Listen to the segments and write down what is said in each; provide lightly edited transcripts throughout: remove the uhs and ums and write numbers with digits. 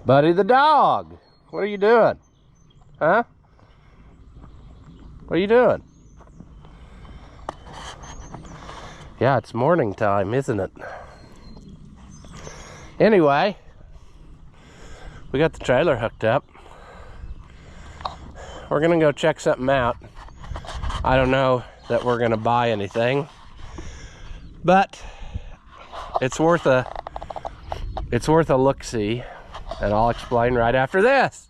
Buddy the dog, what are you doing? Huh? What are you doing? Yeah, it's morning time, isn't it? Anyway, we got the trailer hooked up. We're gonna go check something out. I don't know that we're gonna buy anything, but it's worth a look-see, and I'll explain right after this.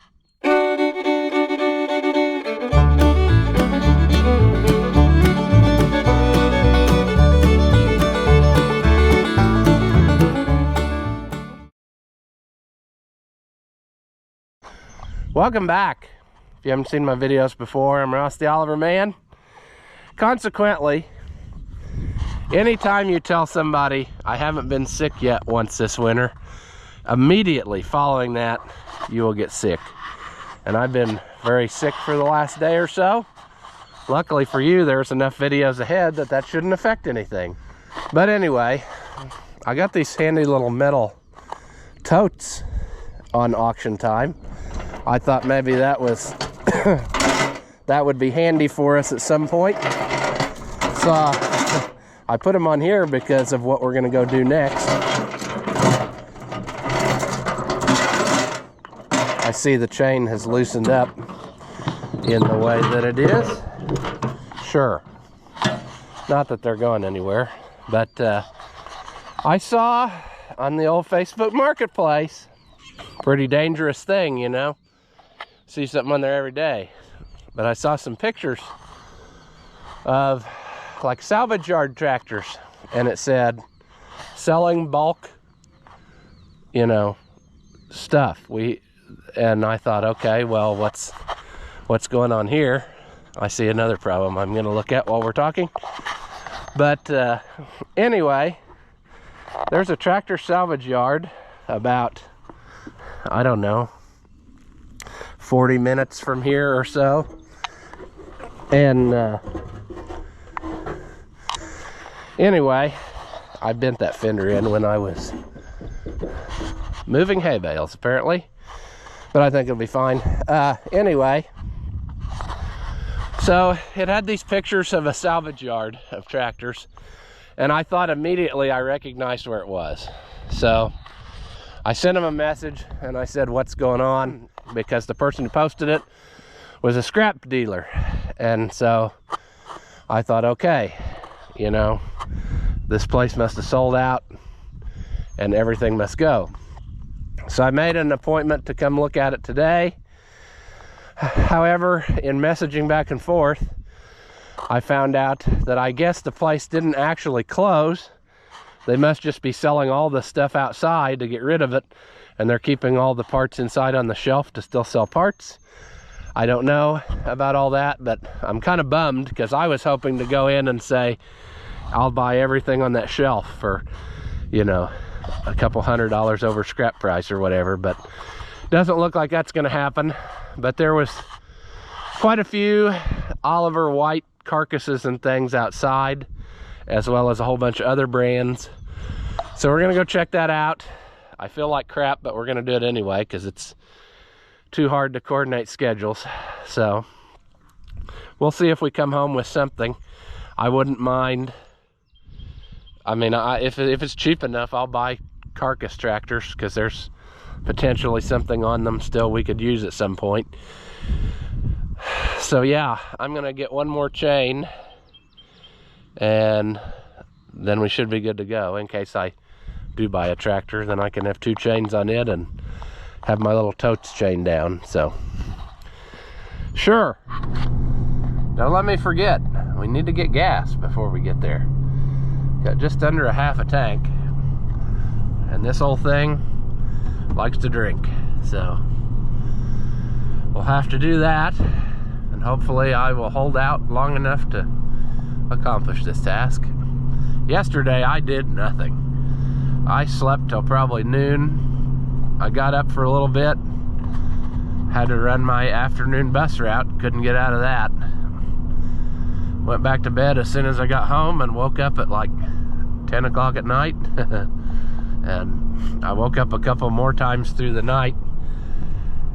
Welcome back. If you haven't seen my videos before, I'm Ross the Oliver Man. Consequently, anytime you tell somebody I haven't been sick yet once this winter, immediately following that, you will get sick. And I've been very sick for the last day or so. Luckily for you, there's enough videos ahead that shouldn't affect anything. But anyway, I got these handy little metal totes on auction time. I thought maybe that was that would be handy for us at some point. So I put them on here because of what we're gonna go do next. I see the chain has loosened up in the way that it is. Sure, not that they're going anywhere, but I saw on the old Facebook Marketplace, pretty dangerous thing, you know. See something on there every day. But I saw some pictures of like salvage yard tractors, and it said selling bulk, you know, stuff. And I thought, okay, well, what's going on here? I see another problem I'm gonna look at while we're talking. But anyway, there's a tractor salvage yard about, I don't know, 40 minutes from here or so. And anyway, I bent that fender in when I was moving hay bales, apparently, but I think it'll be fine. Anyway, so it had these pictures of a salvage yard of tractors, and I thought immediately I recognized where it was. So I sent him a message and I said, what's going on? Because the person who posted it was a scrap dealer. And so I thought, okay, you know, this place must have sold out and everything must go. So I made an appointment to come look at it today. However, in messaging back and forth, I found out that I guess the place didn't actually close. They must just be selling all the stuff outside to get rid of it, and they're keeping all the parts inside on the shelf to still sell parts. I don't know about all that, but I'm kind of bummed because I was hoping to go in and say, I'll buy everything on that shelf for, you know, a couple $100 over scrap price or whatever, but doesn't look like that's gonna happen. But there was quite a few Oliver white carcasses and things outside, as well as a whole bunch of other brands. So we're gonna go check that out. I feel like crap, but we're gonna do it anyway because it's too hard to coordinate schedules. So we'll see if we come home with something. I wouldn't mind. I mean, if it's cheap enough, I'll buy carcass tractors because there's potentially something on them still we could use at some point. So yeah, I'm gonna get one more chain and then we should be good to go. In case I do buy a tractor, then I can have two chains on it and have my little totes chained down. So sure, don't let me forget, we need to get gas before we get there. Got just under a half a tank, and this old thing likes to drink, so we'll have to do that, and hopefully I will hold out long enough to accomplish this task. Yesterday I did nothing. I slept till probably noon. I got up for a little bit, had to run my afternoon bus route, couldn't get out of that. Went back to bed as soon as I got home and woke up at like 10 o'clock at night. And I woke up a couple more times through the night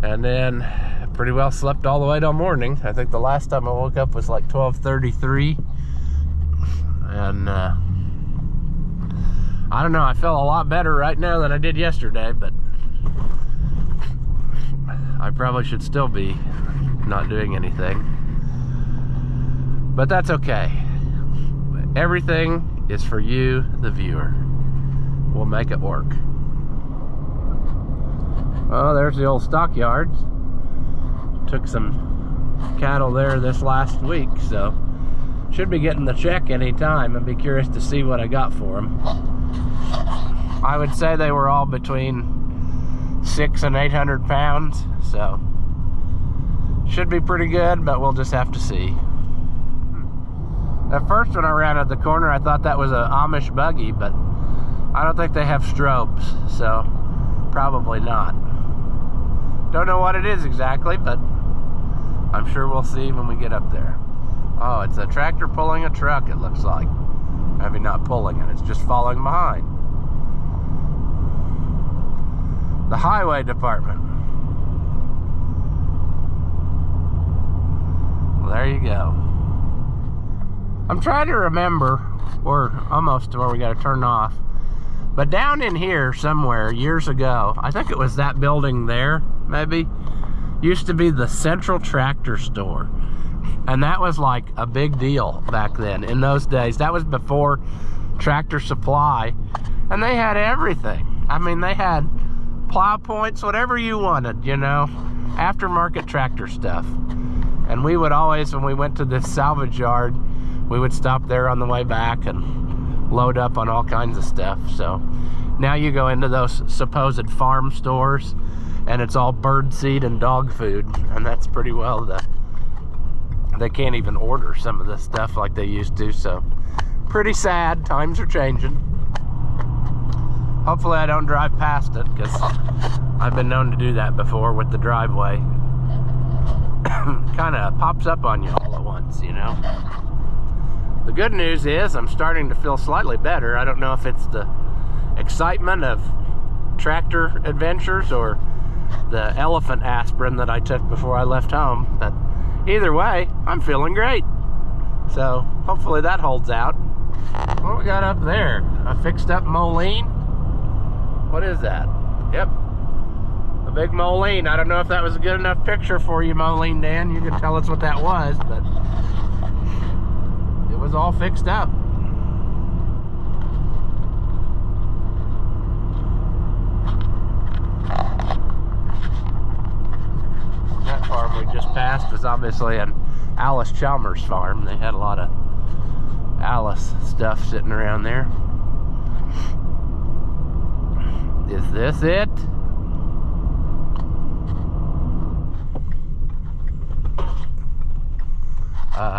And then pretty well slept all the way till morning. I think the last time I woke up was like 12:33. And I don't know, I feel a lot better right now than I did yesterday, but I probably should still be not doing anything. But that's okay. Everything is for you, the viewer. We'll make it work. Oh, there's the old stockyards. Took some cattle there this last week, so should be getting the check anytime. I'd be curious to see what I got for them. I would say they were all between 600 and 800 pounds, so should be pretty good, but we'll just have to see. At first when I ran at the corner, I thought that was an Amish buggy, but I don't think they have strobes, so probably not. Don't know what it is exactly, but I'm sure we'll see when we get up there. Oh, it's a tractor pulling a truck, it looks like. I mean, not pulling it, it's just following behind. The highway department. Well, there you go. I'm trying to remember, or almost to where we got to turn off, but down in here somewhere years ago, I think it was that building there, maybe, used to be the Central Tractor Store. And that was like a big deal back then. In those days, that was before Tractor Supply, and they had everything. I mean, they had plow points, whatever you wanted, you know, aftermarket tractor stuff. And we would always, when we went to this salvage yard, we would stop there on the way back and load up on all kinds of stuff. So now you go into those supposed farm stores and it's all bird seed and dog food, and that's pretty well they can't even order some of this stuff like they used to. So pretty sad. Times are changing. Hopefully I don't drive past it, because I've been known to do that before with the driveway. Kind of pops up on you all at once, you know. The good news is I'm starting to feel slightly better. I don't know if it's the excitement of tractor adventures or the elephant aspirin that I took before I left home, but either way, I'm feeling great. So hopefully that holds out. What we got up there? A fixed up Moline? What is that? Yep, a big Moline. I don't know if that was a good enough picture for you, Moline Dan. You can tell us what that was, but it was all fixed up. That farm we just passed was obviously an Alice Chalmers farm. They had a lot of Alice stuff sitting around there. Is this it?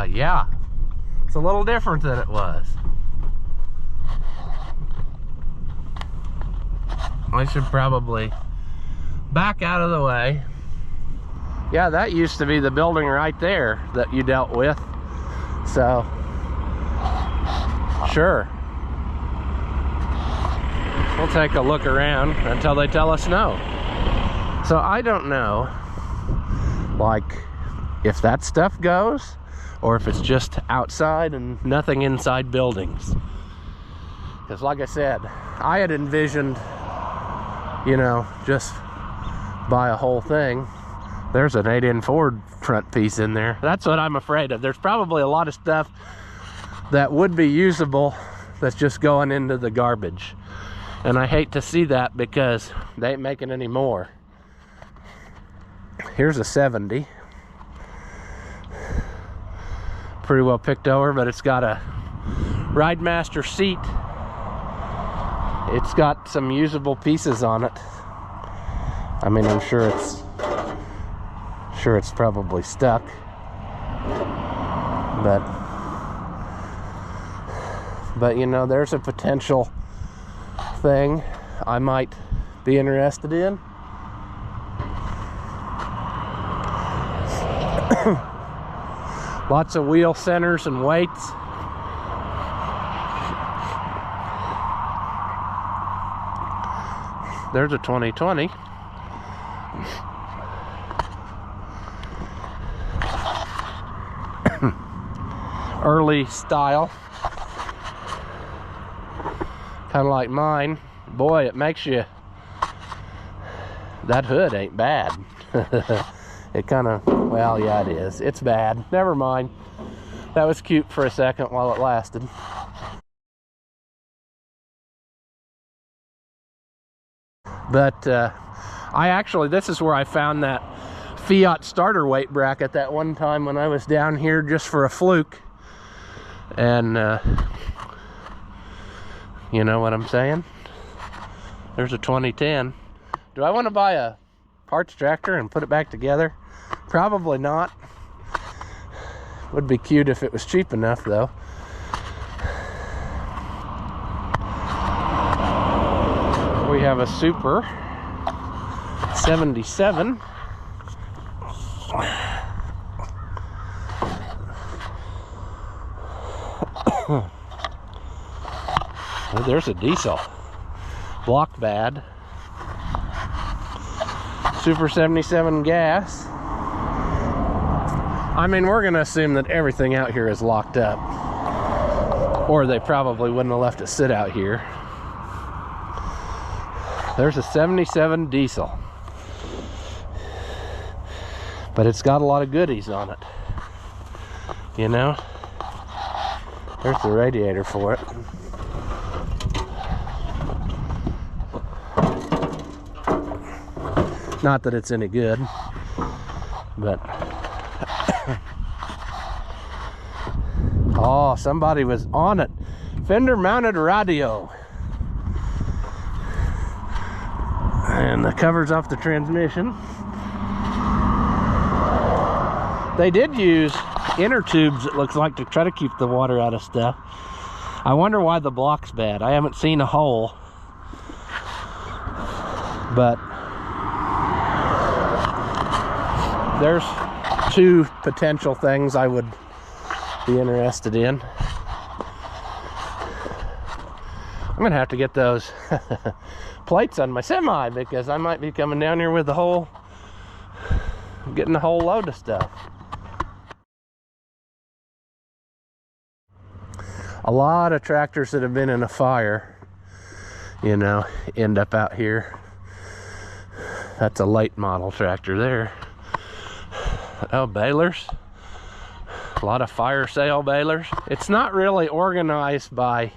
Yeah. It's a little different than it was. I should probably back out of the way. Yeah, that used to be the building right there that you dealt with. So, sure. We'll take a look around until they tell us no. So I don't know, like, if that stuff goes, or if it's just outside and nothing inside buildings. Because like I said, I had envisioned, you know, just buy a whole thing. There's an 8-in Ford front piece in there. That's what I'm afraid of. There's probably a lot of stuff that would be usable that's just going into the garbage. And I hate to see that, because they ain't making any more. Here's a 70. Pretty well picked over, but it's got a Ridemaster seat. It's got some usable pieces on it. I mean, I'm sure it's probably stuck. But you know, there's a potential thing I might be interested in. Lots of wheel centers and weights. There's a 2020. early style, kind of like mine. Boy, it makes you, that hood ain't bad. It kind of, well, yeah, it is. It's bad. Never mind. That was cute for a second while it lasted. But I actually, this is where I found that Fiat starter weight bracket that one time when I was down here just for a fluke. And you know what I'm saying? There's a 2010. Do I want to buy a parts tractor and put it back together? Probably not. Would be cute if it was cheap enough though. We have a Super 77. Oh, there's a diesel. Block bad. Super 77 gas. I mean, we're gonna assume that everything out here is locked up, or they probably wouldn't have left it sit out here. There's a 77 diesel, but it's got a lot of goodies on it, you know. There's the radiator for it. Not that it's any good, but oh, somebody was on it. Fender mounted radio. And the cover's off the transmission. They did use inner tubes, it looks like, to try to keep the water out of stuff. I wonder why the block's bad. I haven't seen a hole, but there's two potential things I would be interested in. I'm gonna have to get those plates on my semi, because I might be coming down here with the whole, getting a whole load of stuff. A lot of tractors that have been in a fire, you know, end up out here. That's a late model tractor there. Oh, balers. A lot of fire sale balers. It's not really organized by,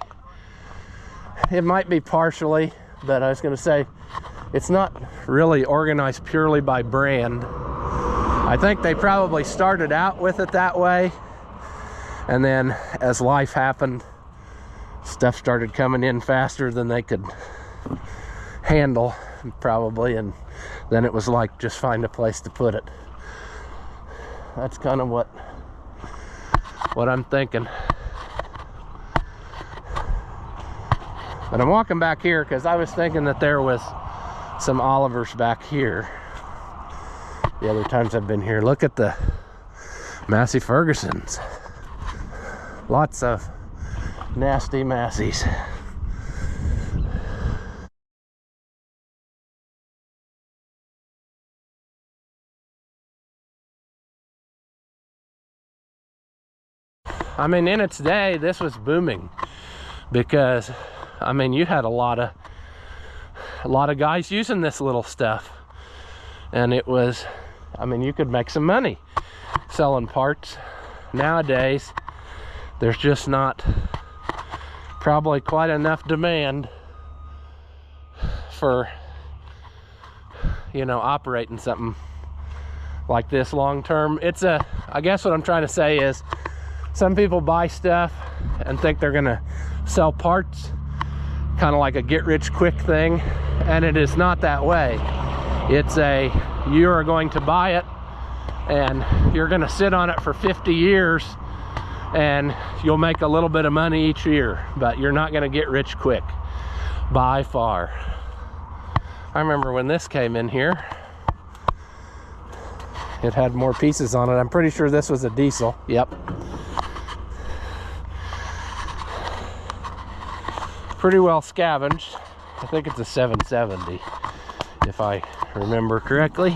it might be partially, but I was going to say it's not really organized purely by brand. I think they probably started out with it that way, and then as life happened, stuff started coming in faster than they could handle, probably, and then it was like, just find a place to put it. That's kind of what I'm thinking. But I'm walking back here because I was thinking that there was some Olivers back here the other times I've been here. Look at the Massey Fergusons. Lots of nasty Masseys. I mean, in its day, this was booming because, I mean, you had a lot of guys using this little stuff, and it was, I mean, you could make some money selling parts. Nowadays, there's just not probably quite enough demand for, you know, operating something like this long term. It's a, I guess what I'm trying to say is, some people buy stuff and think they're gonna sell parts, kind of like a get-rich-quick thing, and it is not that way. It's a, you are going to buy it and you're gonna sit on it for 50 years and you'll make a little bit of money each year, but you're not gonna get rich quick, by far. I remember when this came in here, it had more pieces on it. I'm pretty sure this was a diesel. Yep. Pretty well scavenged. I think it's a 770, if I remember correctly.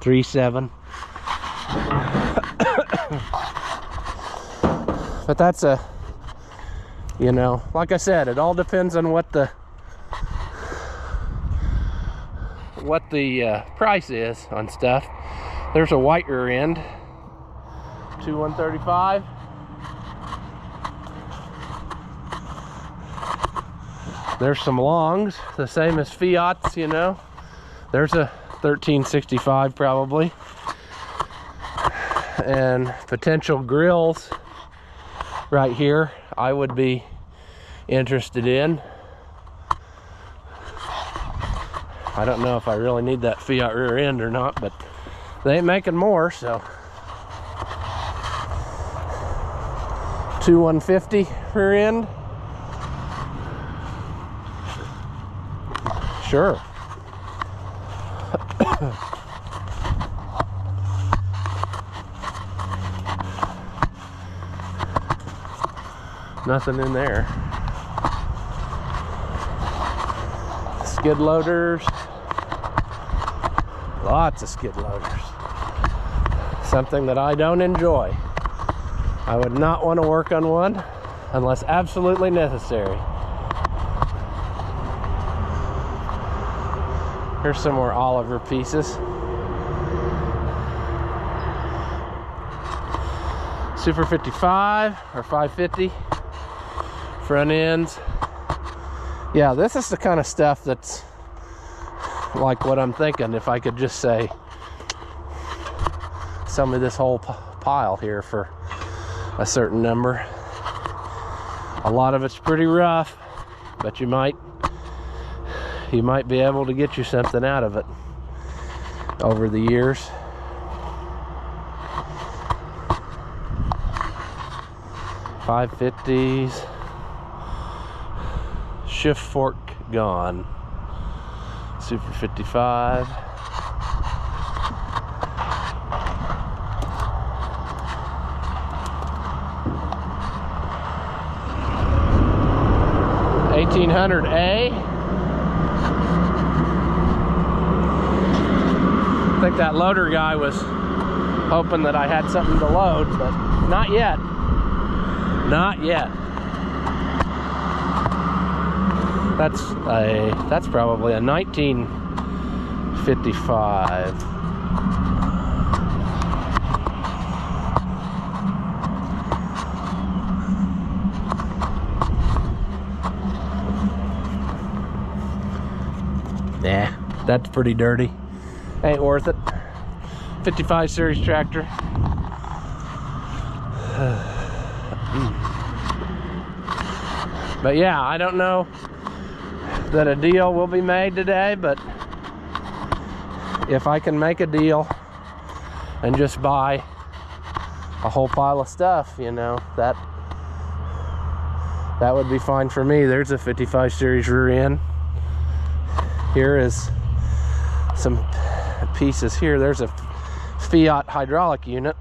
3.7. But that's a, you know, like I said, it all depends on what the price is on stuff. There's a white rear end, 135. There's some longs, the same as Fiat's, you know. There's a 1365 probably. And potential grills right here I would be interested in. I don't know if I really need that Fiat rear end or not, but they ain't making more, so. 150 rear end. Sure. Nothing in there. Skid loaders. Lots of skid loaders. Something that I don't enjoy. I would not want to work on one unless absolutely necessary. Here's some more Oliver pieces. Super 55 or 550 front ends. Yeah, this is the kind of stuff that's like what I'm thinking. If I could just say, sell me this whole pile here for a certain number. A lot of it's pretty rough, but you might be able to get you something out of it over the years. $550s. Shift fork gone. Super 55. $1,800A. I think that loader guy was hoping that I had something to load, but not yet. Not yet. That's probably a 1955. Nah, that's pretty dirty. Ain't worth it. 55 series tractor. But yeah, I don't know that a deal will be made today, but if I can make a deal and just buy a whole pile of stuff, you know, that would be fine for me. There's a 55 series rear end. Here is some pieces here. There's a Fiat hydraulic unit.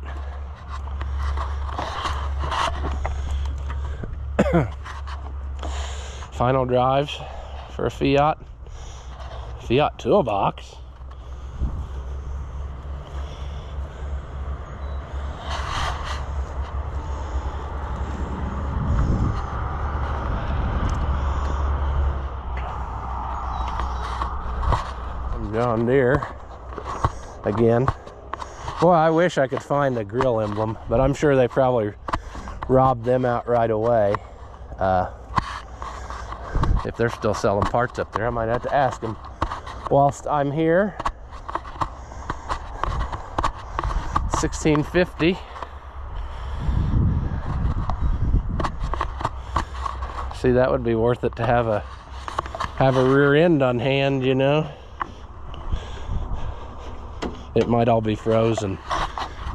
Final drives for a Fiat toolbox. John Deere again. Boy, I wish I could find a grill emblem, but I'm sure they probably robbed them out right away. If they're still selling parts up there, I might have to ask them whilst I'm here. 1650. See, that would be worth it to have a rear end on hand, you know. It might all be frozen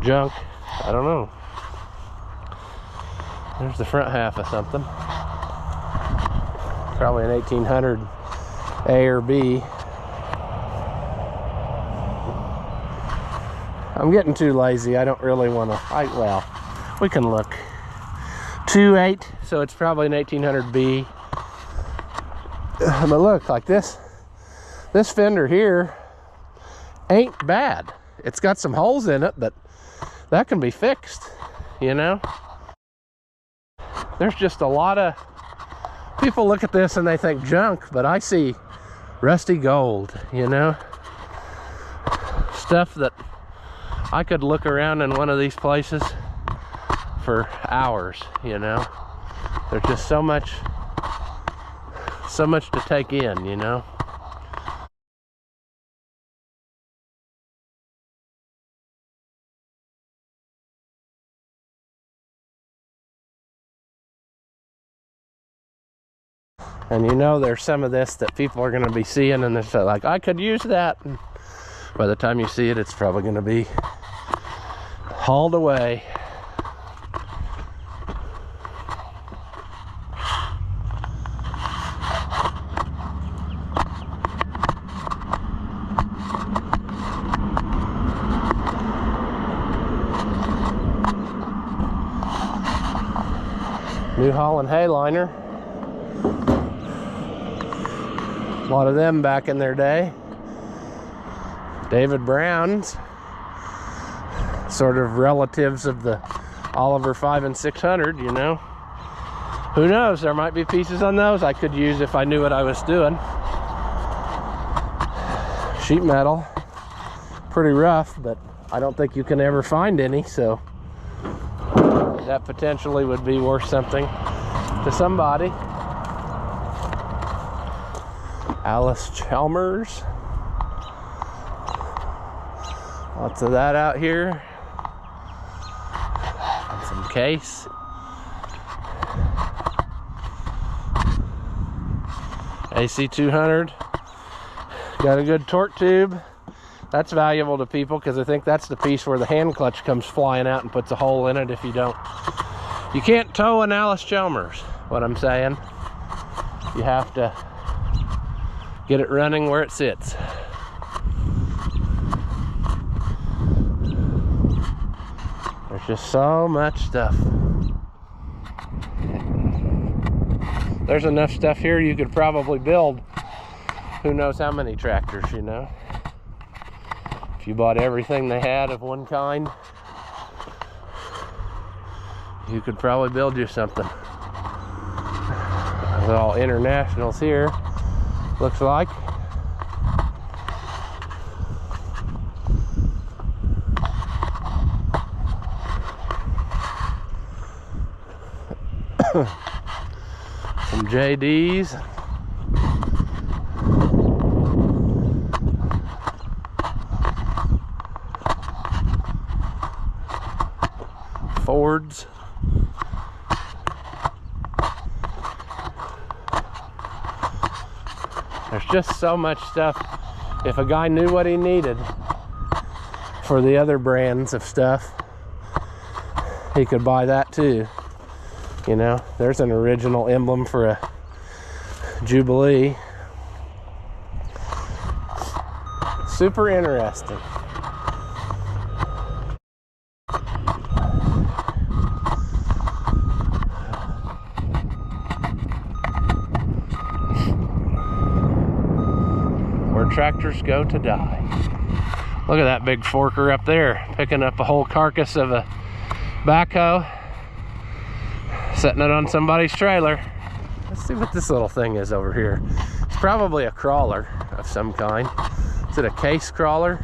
junk. I don't know. There's the front half of something. Probably an 1800 A or B. I'm getting too lazy. I don't really want to. Well, we can look. 2.8, so it's probably an 1800 B. But look, like this fender here ain't bad. It's got some holes in it, but that can be fixed, you know? There's just a lot of people look at this and they think junk, but I see rusty gold, you know? Stuff that I could look around in one of these places for hours, you know? There's just so much to take in, you know? And you know, there's some of this that people are going to be seeing and they're like, I could use that. And by the time you see it, it's probably going to be hauled away. New Holland Hayliner. A lot of them back in their day. David Brown's, sort of relatives of the Oliver 5 and 600, you know. Who knows, there might be pieces on those I could use if I knew what I was doing. Sheet metal, pretty rough, but I don't think you can ever find any, so that potentially would be worth something to somebody. Alice Chalmers. Lots of that out here. And some case. AC200. Got a good torque tube. That's valuable to people because I think that's the piece where the hand clutch comes flying out and puts a hole in it if you don't. You can't tow an Alice Chalmers, what I'm saying. You have to get it running where it sits. There's just so much stuff. There's enough stuff here you could probably build who knows how many tractors, you know. If you bought everything they had of one kind, you could probably build you something. They're all internationals here, looks like. Some JDs. Fords. There's just so much stuff. If a guy knew what he needed for the other brands of stuff, he could buy that too. You know, there's an original emblem for a Jubilee. Super interesting. Where tractors go to die. Look at that big forker up there, picking up a whole carcass of a backhoe, setting it on somebody's trailer. Let's see what this little thing is over here. It's probably a crawler of some kind. Is it a case crawler?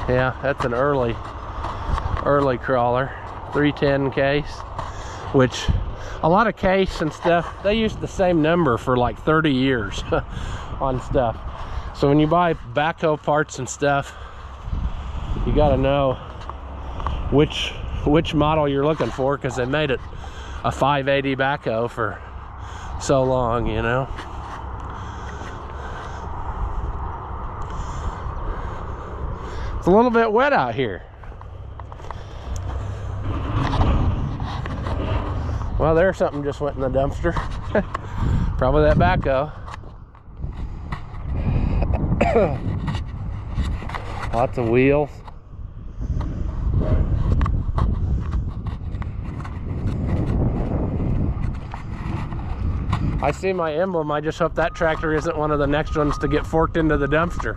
Yeah, that's an early crawler. 310 case, which a lot of case and stuff, they used the same number for like 30 years on stuff. So when you buy backhoe parts and stuff, you got to know which model you're looking for, because they made it a 580 backhoe for so long, you know. It's a little bit wet out here. Well, there's something just went in the dumpster. Probably that backhoe. Lots of wheels. I see my emblem. I just hope that tractor isn't one of the next ones to get forked into the dumpster.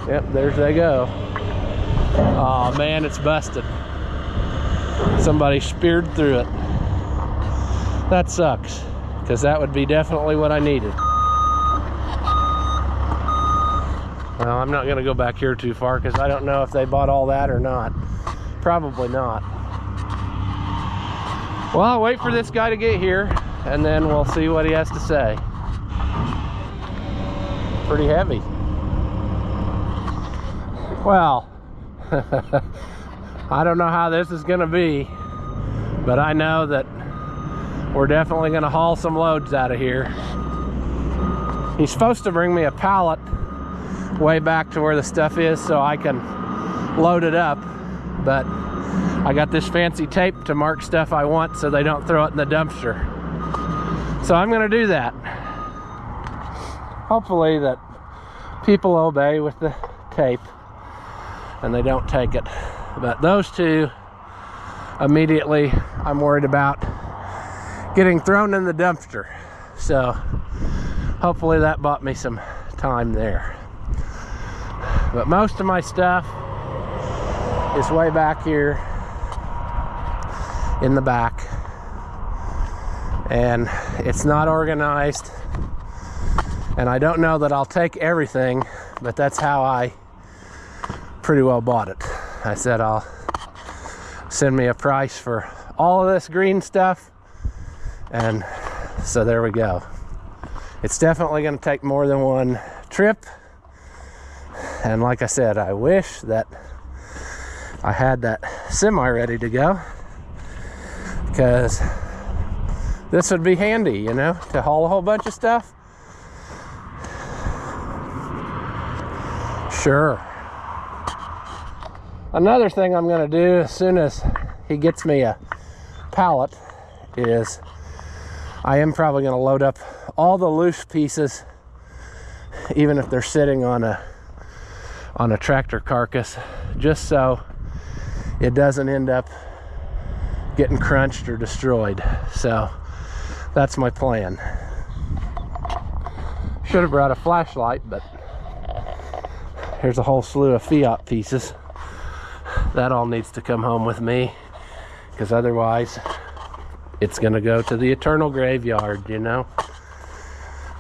Yep, there they go. Oh man, it's busted. Somebody speared through it. That sucks, because that would be definitely what I needed. Well, I'm not gonna go back here too far because I don't know if they bought all that or not. Probably not. Well, I'll wait for this guy to get here and then we'll see what he has to say. Pretty heavy. Well, I don't know how this is gonna be, but I know that we're definitely gonna haul some loads out of here. He's supposed to bring me a pallet way back to where the stuff is so I can load it up, but I got this fancy tape to mark stuff I want so they don't throw it in the dumpster. So I'm gonna do that. Hopefully that people obey with the tape and they don't take it. But those two, immediately I'm worried about getting thrown in the dumpster. So hopefully that bought me some time there. But most of my stuff is way back here in the back, and it's not organized, and I don't know that I'll take everything, but that's how I pretty well bought it. I said I'll send me a price for all of this green stuff, and so there we go. It's definitely going to take more than one trip, and like I said, I wish that I had that semi ready to go, because this would be handy, you know, to haul a whole bunch of stuff. Sure. Another thing I'm going to do as soon as he gets me a pallet is I am probably going to load up all the loose pieces, even if they're sitting on a tractor carcass, just so it doesn't end up getting crunched or destroyed. So that's my plan. Should have brought a flashlight, but here's a whole slew of Fiat pieces. That all needs to come home with me, because otherwise it's gonna go to the eternal graveyard, you know.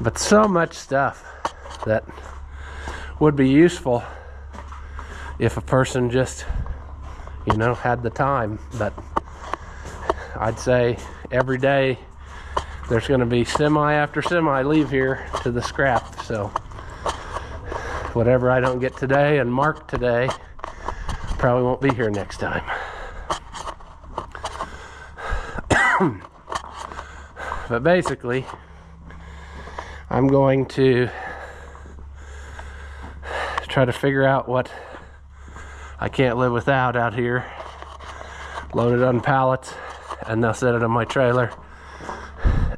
But so much stuff that would be useful if a person just, you know, had the time. But I'd say every day there's going to be semi after semi leave here to the scrap. So whatever I don't get today and mark today probably won't be here next time. But basically, I'm going to try to figure out what I can't live without out here, load it on pallets, and they'll set it on my trailer,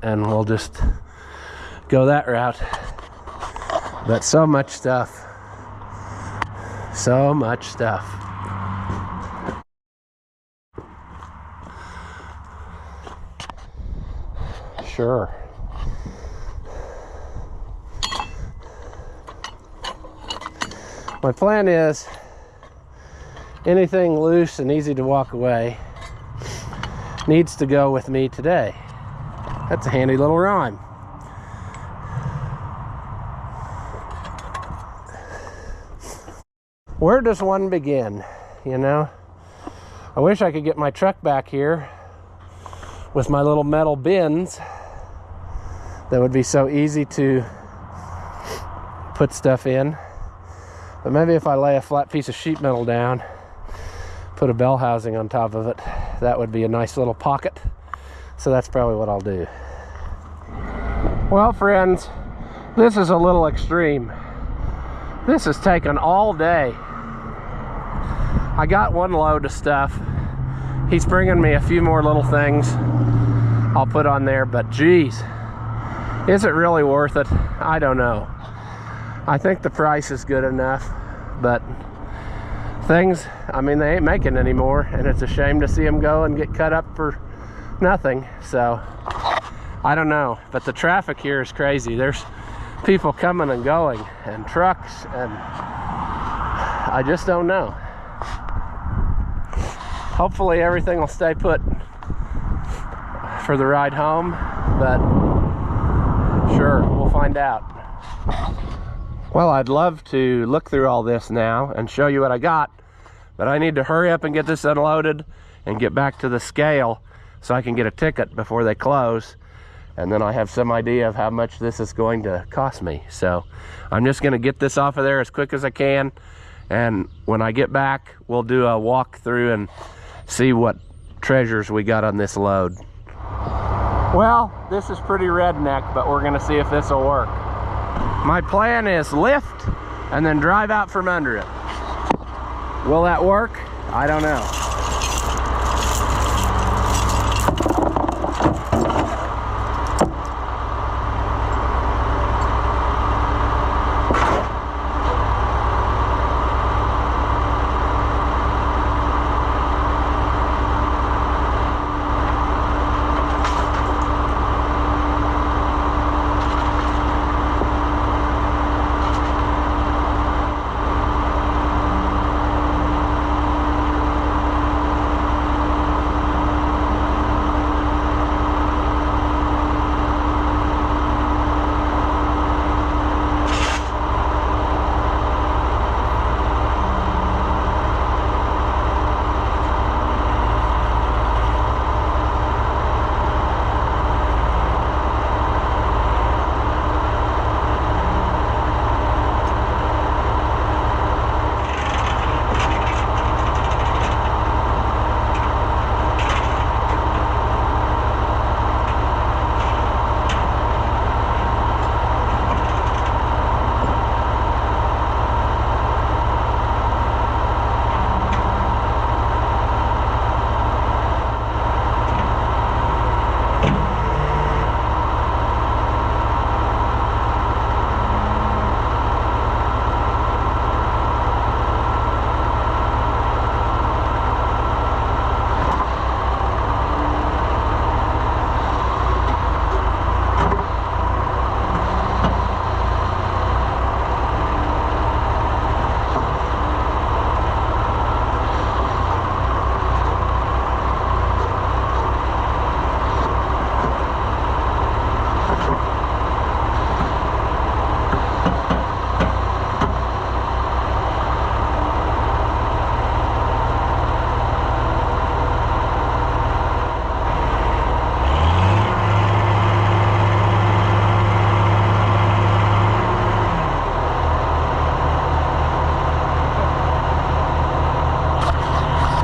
and we'll just go that route. But so much stuff, so much stuff. Sure. My plan is anything loose and easy to walk away needs to go with me today. That's a handy little rhyme. Where does one begin, you know? I wish I could get my truck back here with my little metal bins that would be so easy to put stuff in. But maybe if I lay a flat piece of sheet metal down, put a bell housing on top of it, that would be a nice little pocket. So that's probably what I'll do. Well, friends, this is a little extreme. This has taken all day. I got one load of stuff. He's bringing me a few more little things I'll put on there, but geez, is it really worth it? I don't know. I think the price is good enough, but things, I mean, they ain't making anymore, and it's a shame to see them go and get cut up for nothing. So I don't know, but the traffic here is crazy. There's people coming and going, and trucks, and I just don't know. Hopefully everything will stay put for the ride home, but sure, we'll find out. Well, I'd love to look through all this now and show you what I got, but I need to hurry up and get this unloaded and get back to the scale so I can get a ticket before they close. And then I have some idea of how much this is going to cost me. So I'm just gonna get this off of there as quick as I can. And when I get back, we'll do a walk through and see what treasures we got on this load. Well, this is pretty redneck, but we're gonna see if this will work. My plan is lift and then drive out from under it. Will that work? I don't know.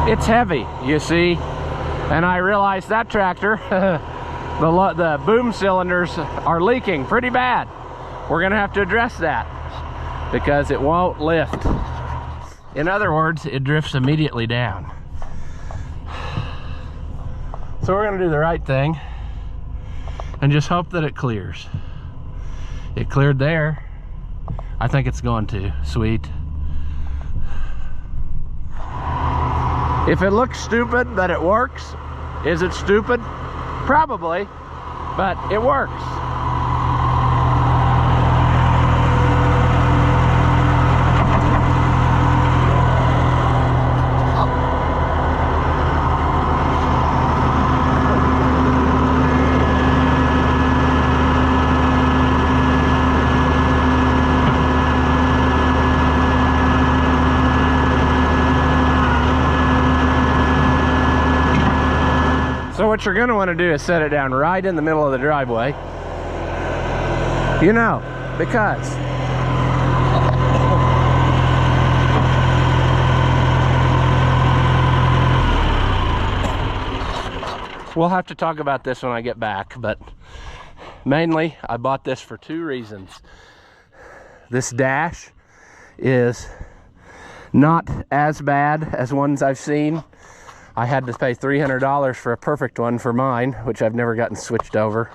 It's heavy, you see, and I realized that tractor, the boom cylinders are leaking pretty bad. We're gonna have to address that because it won't lift. In other words, it drifts immediately down. So we're gonna do the right thing and just hope that it clears. It cleared there. I think it's going to. Sweet. If it looks stupid that it works, is it stupid? Probably, but it works. So what you're gonna wanna do is set it down right in the middle of the driveway. You know, because we'll have to talk about this when I get back, but mainly I bought this for two reasons. This dash is not as bad as ones I've seen. I had to pay $300 for a perfect one for mine, which I've never gotten switched over.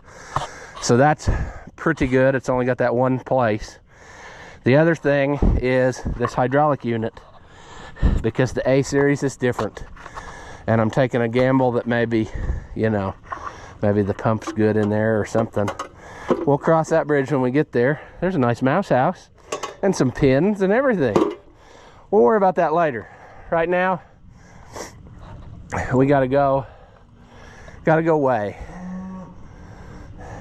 So that's pretty good. It's only got that one place. The other thing is this hydraulic unit, because the A series is different. And I'm taking a gamble that maybe, you know, Maybe the pump's good in there or something. We'll cross that bridge when we get there. There's a nice mouse house and some pins and everything. We'll worry about that later. Right now, we gotta go weigh.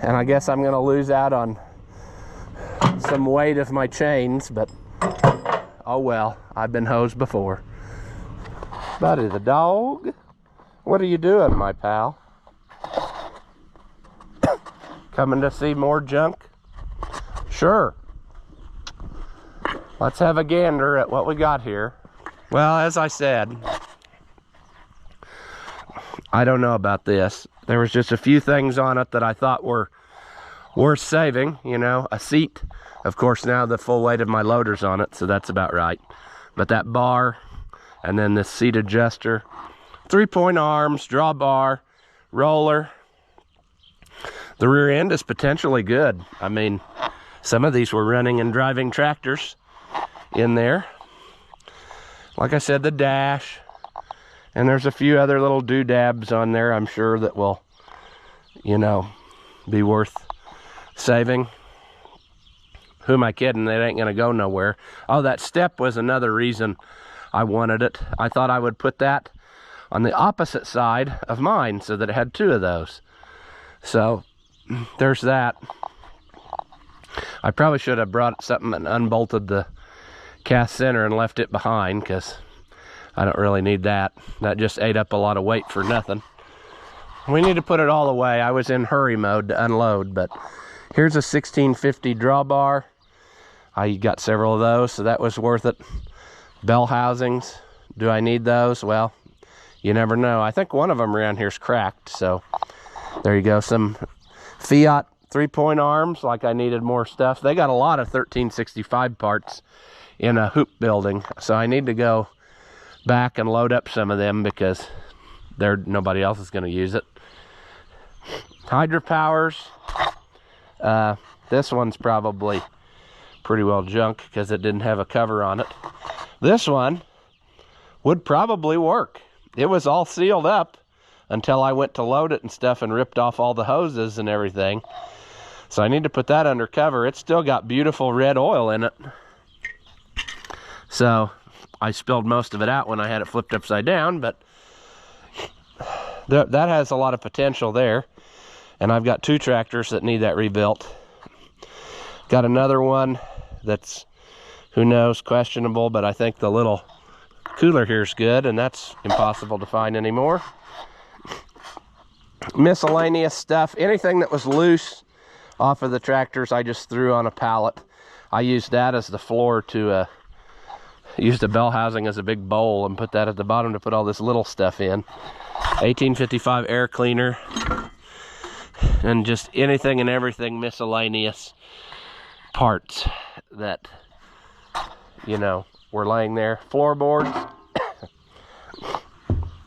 And I guess I'm gonna lose out on some weight of my chains, but oh well, I've been hosed before. Buddy the dog, what are you doing, my pal? Coming to see more junk? Sure. Let's have a gander at what we got here. Well, as I said, I don't know about this. There was just a few things on it that I thought were worth saving. You know, a seat. Of course, now the full weight of my loader's on it, so that's about right. But that bar, and then this seat adjuster, 3-point arms, drawbar, roller. The rear end is potentially good. I mean, some of these were running and driving tractors in there. Like I said, the dash, and there's a few other little doodabs on there I'm sure that will, you know, be worth saving. Who am I kidding? It ain't gonna go nowhere. Oh, that step was another reason I wanted it. I thought I would put that on the opposite side of mine so that it had 2 of those. So there's that. I probably should have brought something and unbolted the cast center and left it behind, because I don't really need that. That just ate up a lot of weight for nothing. We need to put it all away. I was in hurry mode to unload, but here's a 1650 drawbar. I got several of those, so that was worth it. Bell housings, do I need those? Well, you never know. I think one of them around here is cracked, so there you go. Some Fiat 3-point arms, like I needed more stuff. They got a lot of 1365 parts in a hoop building, so I need to go back and load up some of them because nobody else is going to use it. Hydropowers. This one's probably pretty well junk because it didn't have a cover on it. This one would probably work. It was all sealed up until I went to load it and stuff and ripped off all the hoses and everything. So I need to put that under cover. It's still got beautiful red oil in it. So I spilled most of it out when I had it flipped upside down, but that has a lot of potential there. And I've got 2 tractors that need that rebuilt. Got another one that's, who knows, questionable, but I think the little cooler here is good, and that's impossible to find anymore. Miscellaneous stuff, anything that was loose off of the tractors, I just threw on a pallet. I used that as the floor to use the bell housing as a big bowl and put that at the bottom to put all this little stuff in. 1855 air cleaner, and just anything and everything miscellaneous parts that, you know, were laying there. Floorboards.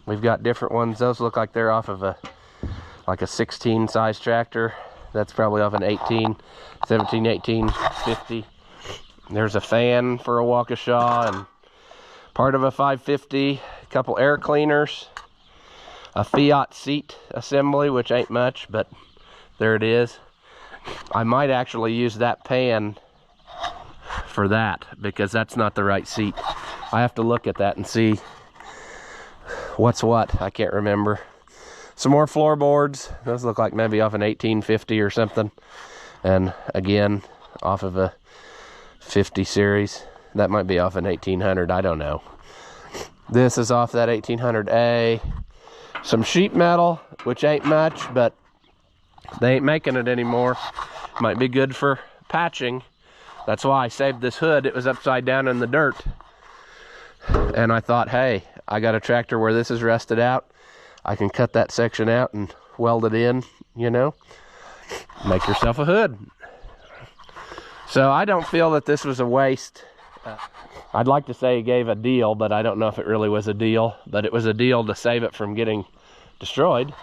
We've got different ones. Those look like they're off of a 16 size tractor. That's probably off an 18, 17, 18, 50. There's a fan for a Waukesha and part of a 550, a couple air cleaners, a Fiat seat assembly, which ain't much, but there it is. I might actually use that pan for that because that's not the right seat. I have to look at that and see what's what. I can't remember. Some more floorboards. Those look like maybe off an 1850 or something. And again, off of a 50 series. That might be off an 1800, I don't know. This is off that 1800A. Some sheet metal, which ain't much, but they ain't making it anymore. Might be good for patching. That's why I saved this hood. It was upside down in the dirt. And I thought, hey, I got a tractor where this is rusted out. I can cut that section out and weld it in, you know. Make yourself a hood. So I don't feel that this was a waste. I'd like to say he gave a deal, but I don't know if it really was a deal. But it was a deal to save it from getting destroyed.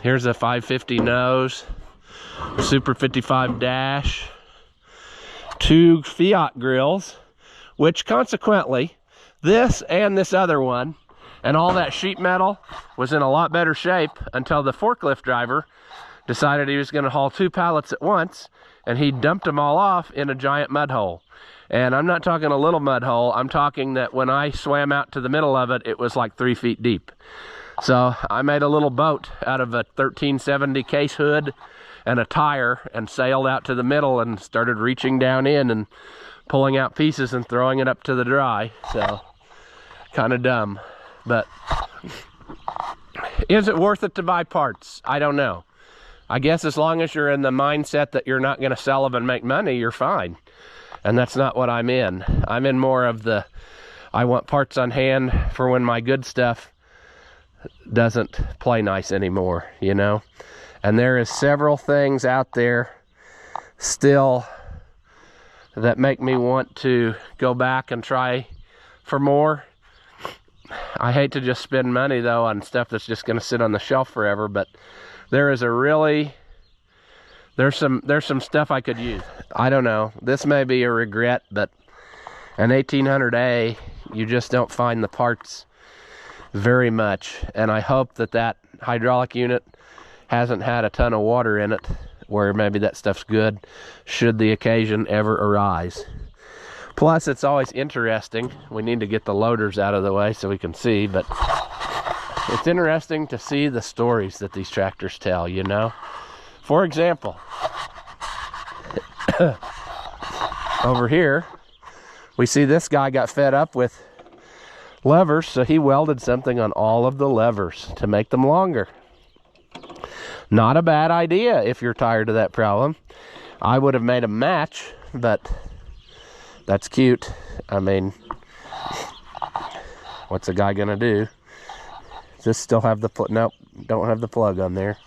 Here's a 550 nose, Super 55 dash, 2 Fiat grills, which consequently, this and this other one And all that sheet metal was in a lot better shape until the forklift driver decided he was going to haul 2 pallets at once, and he dumped them all off in a giant mud hole. And I'm not talking a little mud hole, I'm talking that when I swam out to the middle of it, it was like 3 feet deep. So I made a little boat out of a 1370 case hood and a tire and sailed out to the middle and started reaching down in and pulling out pieces and throwing it up to the dry. So kind of dumb, but is it worth it to buy parts? I don't know. I guess as long as you're in the mindset that you're not going to sell them and make money, you're fine. And that's not what I'm in. I'm in more of the, I want parts on hand for when my good stuff doesn't play nice anymore, you know? And there is several things out there still that make me want to go back and try for more. I hate to just spend money though on stuff that's just going to sit on the shelf forever, but there is a really, there's some stuff I could use. I don't know, this may be a regret, but an 1800A, you just don't find the parts very much. And I hope that that hydraulic unit hasn't had a ton of water in it, where maybe that stuff's good should the occasion ever arise. Plus, it's always interesting. We need to get the loaders out of the way so we can see, but it's interesting to see the stories that these tractors tell, you know? For example, over here, we see this guy got fed up with levers, so he welded something on all of the levers to make them longer. Not a bad idea if you're tired of that problem. I would have made a match, but that's cute. I mean, what's a guy gonna do? Just still have the nope, don't have the plug on there.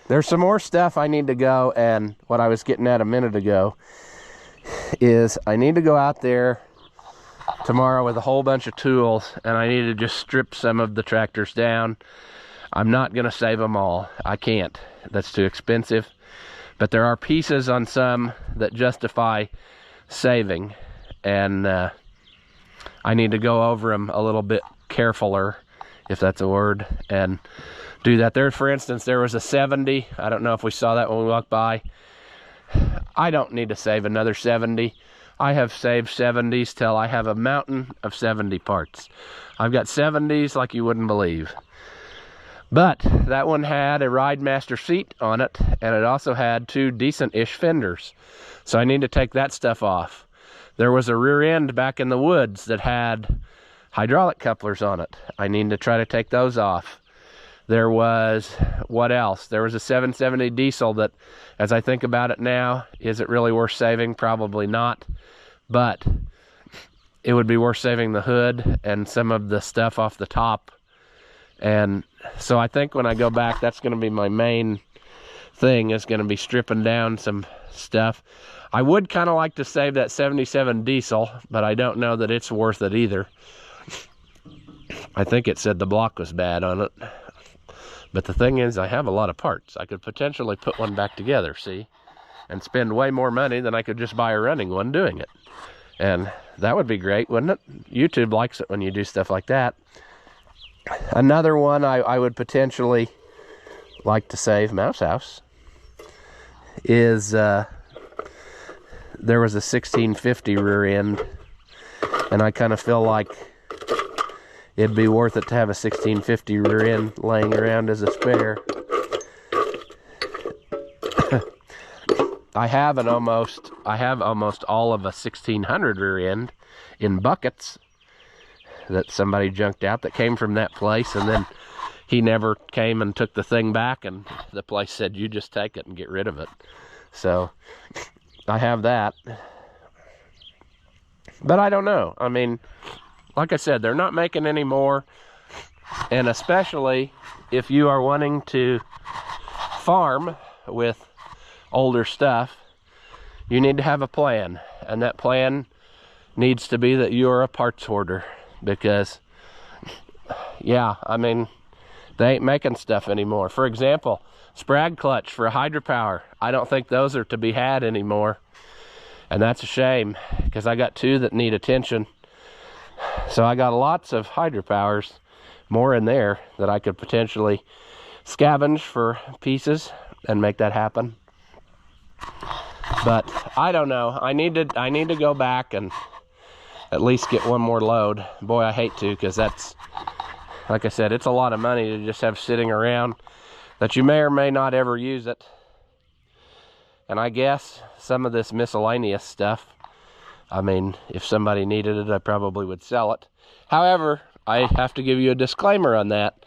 There's some more stuff I need to go, and what I was getting at a minute ago is I need to go out there tomorrow with a whole bunch of tools, and I need to just strip some of the tractors down. I'm not gonna save them all. I can't. That's too expensive. But there are pieces on some that justify saving, and I need to go over them a little bit carefuler, if that's a word, and do that. There, for instance, there was a 70. I don't know if we saw that when we walked by. I don't need to save another 70. I have saved 70s till I have a mountain of 70 parts. I've got 70s like you wouldn't believe. But that one had a Ride Master seat on it, and it also had 2 decent-ish fenders. So I need to take that stuff off. There was a rear end back in the woods that had hydraulic couplers on it. I need to try to take those off. There was, what else? There was a 770 diesel that, as I think about it now, is it really worth saving? Probably not. But it would be worth saving the hood and some of the stuff off the top. And so I think when I go back, that's going to be my main thing, is going to be stripping down some stuff. I would kind of like to save that 77 diesel, but I don't know that it's worth it either. I think it said the block was bad on it. But the thing is, I have a lot of parts. I could potentially put one back together, see? And spend way more money than I could just buy a running one doing it. And that would be great, wouldn't it? YouTube likes it when you do stuff like that. Another one I would potentially like to save, Mouse House, is there was a 1650 rear end, and I kind of feel like it'd be worth it to have a 1650 rear end laying around as a spare. I have almost all of a 1600 rear end in buckets that somebody junked out that came from that place, and then he never came and took the thing back, and the place said, you just take it and get rid of it. So I have that, but I don't know. I mean, like I said, they're not making any more, and especially if you are wanting to farm with older stuff, you need to have a plan, and that plan needs to be that you are a parts hoarder. Because, yeah, I mean, they ain't making stuff anymore. For example, Sprag clutch for a hydropower. I don't think those are to be had anymore. And that's a shame, because I got 2 that need attention. So I got lots of hydropowers, more in there that I could potentially scavenge for pieces and make that happen. But I don't know. I need to go back and at least get one more load. Boy, I hate to, because that's, like I said, it's a lot of money to just have sitting around that you may or may not ever use it. And I guess some of this miscellaneous stuff, I mean, if somebody needed it, I probably would sell it. However, I have to give you a disclaimer on that,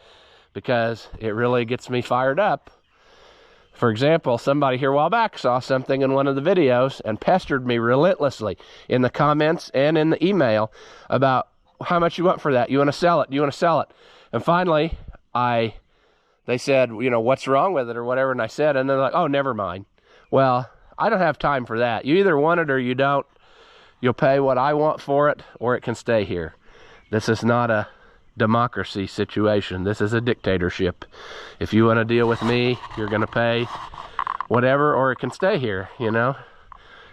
because it really gets me fired up. For example, somebody here a while back saw something in one of the videos and pestered me relentlessly in the comments and in the email about how much you want for that. You want to sell it? You want to sell it? And finally, they said, you know, what's wrong with it or whatever. And I said, and they're like, oh, never mind. Well, I don't have time for that. You either want it or you don't. You'll pay what I want for it, or it can stay here. This is not a democracy situation. This is a dictatorship. If you want to deal with me, you're going to pay whatever, or it can stay here, you know?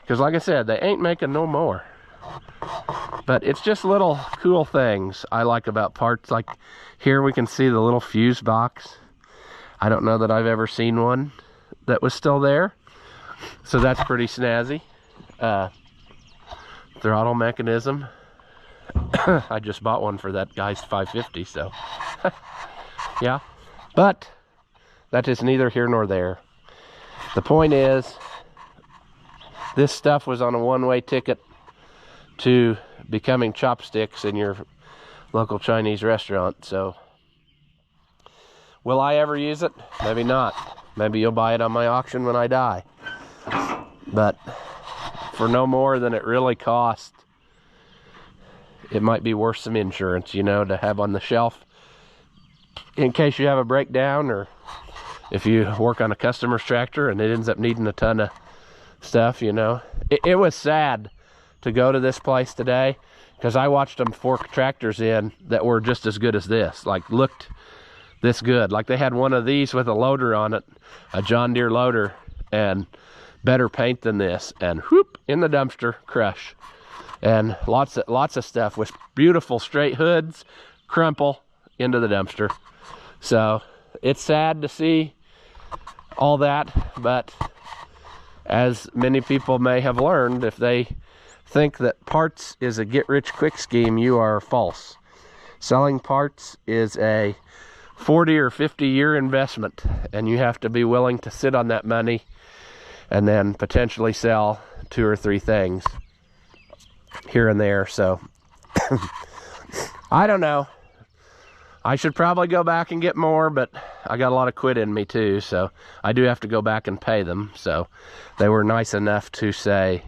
Because like I said, they ain't making no more. But it's just little cool things I like about parts. Like here we can see the little fuse box. I don't know that I've ever seen one that was still there. So that's pretty snazzy. Throttle mechanism. I just bought one for that guy's 550, so yeah. But that is neither here nor there. The point is, this stuff was on a one-way ticket to becoming chopsticks in your local Chinese restaurant. So will I ever use it? Maybe not. Maybe you'll buy it on my auction when I die. But for no more than it really cost, it might be worth some insurance, you know, to have on the shelf in case you have a breakdown, or if you work on a customer's tractor and it ends up needing a ton of stuff, you know. It was sad to go to this place today, because I watched them fork tractors in that were just as good as this, like looked this good. Like they had one of these with a loader on it, a John Deere loader, and better paint than this, and whoop, in the dumpster, crush. And lots of stuff with beautiful straight hoods, crumple into the dumpster. So it's sad to see all that, but as many people may have learned, if they think that parts is a get-rich-quick scheme, you are false. Selling parts is a 40 or 50-year investment, and you have to be willing to sit on that money and then potentially sell 2 or 3 things here and there. So I don't know. I should probably go back and get more, but I got a lot of quit in me too, so I do have to go back and pay them. So they were nice enough to say,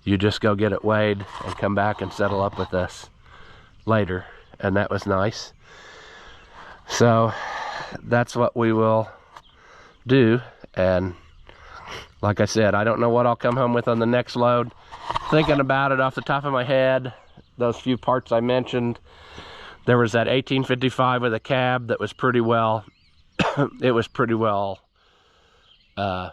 you just go get it weighed and come back and settle up with us later, and that was nice. So that's what we will do. And like I said, I don't know what I'll come home with on the next load. Thinking about it off the top of my head, those few parts I mentioned, there was that 1855 with a cab that was pretty well, it was pretty well, what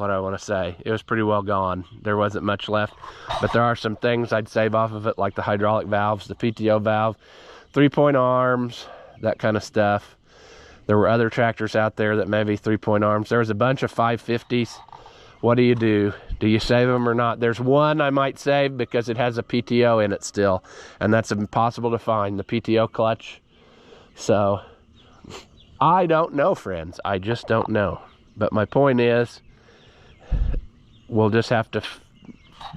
do I want to say? It was pretty well gone. There wasn't much left, but there are some things I'd save off of it, like the hydraulic valves, the PTO valve, 3-point arms, that kind of stuff. There were other tractors out there that maybe 3-point arms. There was a bunch of 550s. What do? Do you save them or not? There's one I might save because it has a PTO in it still, and that's impossible to find, the PTO clutch. So I don't know, friends. I just don't know. But my point is, we'll just have to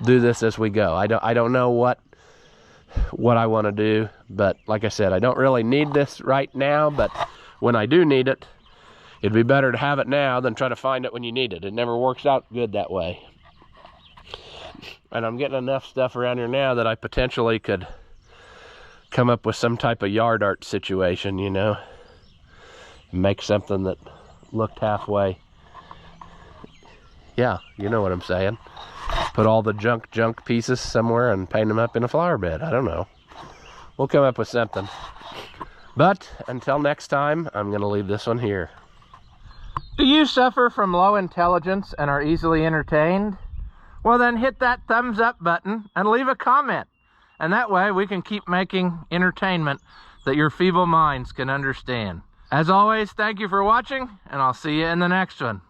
do this as we go. I don't know what I want to do, but like I said, I don't really need this right now, but when I do need it, it'd be better to have it now than try to find it when you need it. It never works out good that way. And I'm getting enough stuff around here now that I potentially could come up with some type of yard art situation, you know, make something that looked halfway. Yeah, you know what I'm saying. Put all the junk pieces somewhere and paint them up in a flower bed. I don't know. We'll come up with something. But until next time, I'm going to leave this one here. Do you suffer from low intelligence and are easily entertained? Well, then hit that thumbs up button and leave a comment. And that way we can keep making entertainment that your feeble minds can understand. As always, thank you for watching, and I'll see you in the next one.